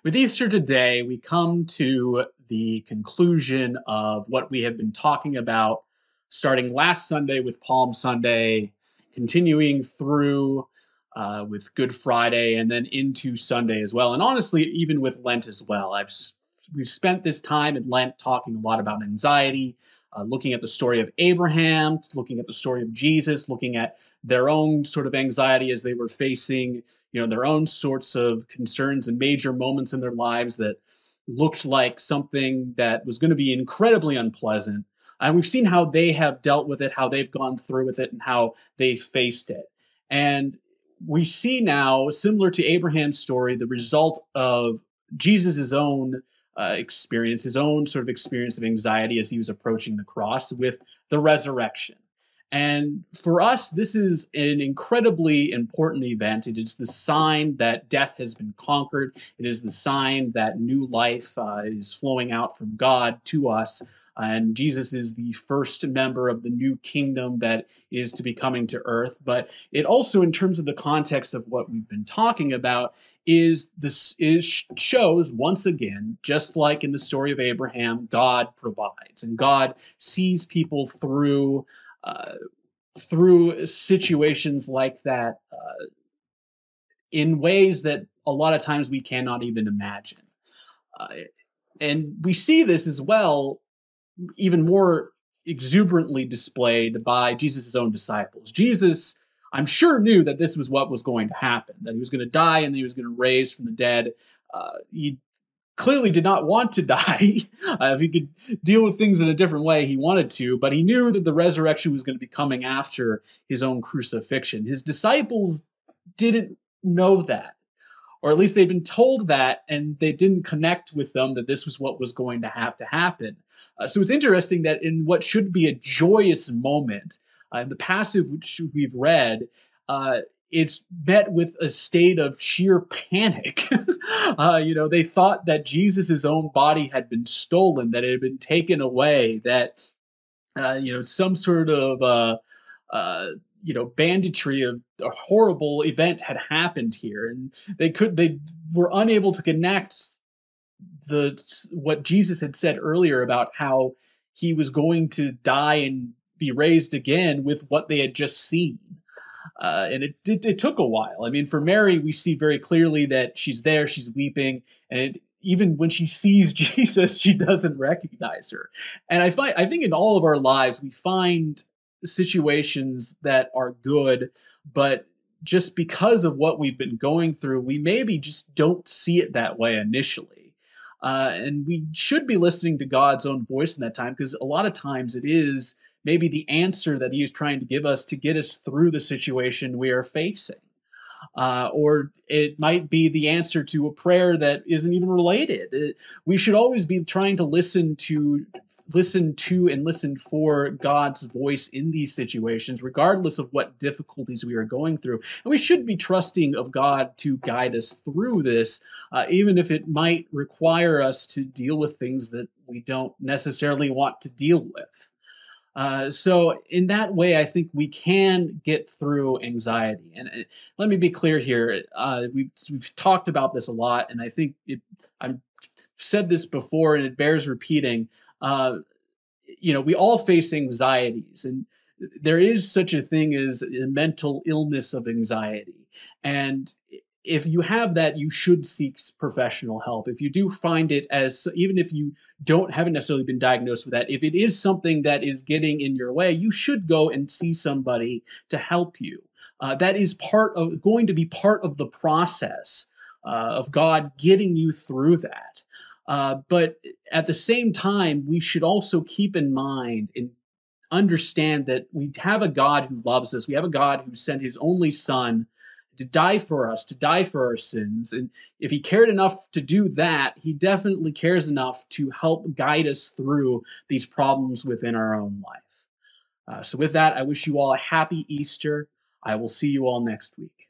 With Easter today, we come to the conclusion of what we have been talking about starting last Sunday with Palm Sunday, continuing through with Good Friday, and then into Sunday as well. And honestly, even with Lent as well. We've spent this time in Lent talking a lot about anxiety, looking at the story of Abraham, looking at the story of Jesus, looking at their own sort of anxiety as they were facing their own sorts of concerns and major moments in their lives that looked like something that was going to be incredibly unpleasant. And we've seen how they have dealt with it, how they've gone through with it, and how they faced it. And we see now, similar to Abraham's story, the result of Jesus's own experience, his own sort of experience of anxiety as he was approaching the cross with the resurrection. And for us, this is an incredibly important event. It is the sign that death has been conquered. It is the sign that new life is flowing out from God to us. And Jesus is the first member of the new kingdom that is to be coming to earth. But it also, in terms of the context of what we've been talking about, shows once again, just like in the story of Abraham, God provides and God sees people through situations like that in ways that a lot of times we cannot even imagine. Uh, and we see this as well, even more exuberantly displayed by Jesus' own disciples. Jesus, I'm sure, knew that this was what was going to happen, that he was going to die and he was going to raise from the dead. He clearly did not want to die. If he could deal with things in a different way, he wanted to, but he knew that the resurrection was going to be coming after his own crucifixion. His disciples didn't know that, or at least they'd been told that, and they didn't connect with them that this was what was going to happen. So it's interesting that in what should be a joyous moment, in the passage which we've read, it's met with a state of sheer panic. They thought that Jesus' own body had been stolen, that it had been taken away, that some sort of banditry of a horrible event had happened here, and they were unable to connect what Jesus had said earlier about how he was going to die and be raised again with what they had just seen. And it took a while. I mean, for Mary, we see very clearly that she's there, she's weeping, and even when she sees Jesus, she doesn't recognize her. And I think in all of our lives, we find situations that are good, but just because of what we've been going through, we maybe just don't see it that way initially. And we should be listening to God's own voice in that time, because a lot of times it is maybe the answer that he is trying to give us to get us through the situation we are facing. Or it might be the answer to a prayer that isn't even related. We should always be trying to listen to and listen for God's voice in these situations, regardless of what difficulties we are going through. And we should be trusting of God to guide us through this, even if it might require us to deal with things that we don't necessarily want to deal with. So in that way, I think we can get through anxiety. And let me be clear here. We've talked about this a lot, and I think I've said this before, and it bears repeating. We all face anxieties, and there is such a thing as a mental illness of anxiety. And if you have that, you should seek professional help. If you do find it, even if you haven't necessarily been diagnosed with that, if it is something that is getting in your way, you should go and see somebody to help you. That is going to be part of the process of God getting you through that. But at the same time, we should also keep in mind and understand that we have a God who loves us. We have a God who sent his only son to die for us, to die for our sins. And if he cared enough to do that, he definitely cares enough to help guide us through these problems within our own life. So with that, I wish you all a happy Easter. I will see you all next week.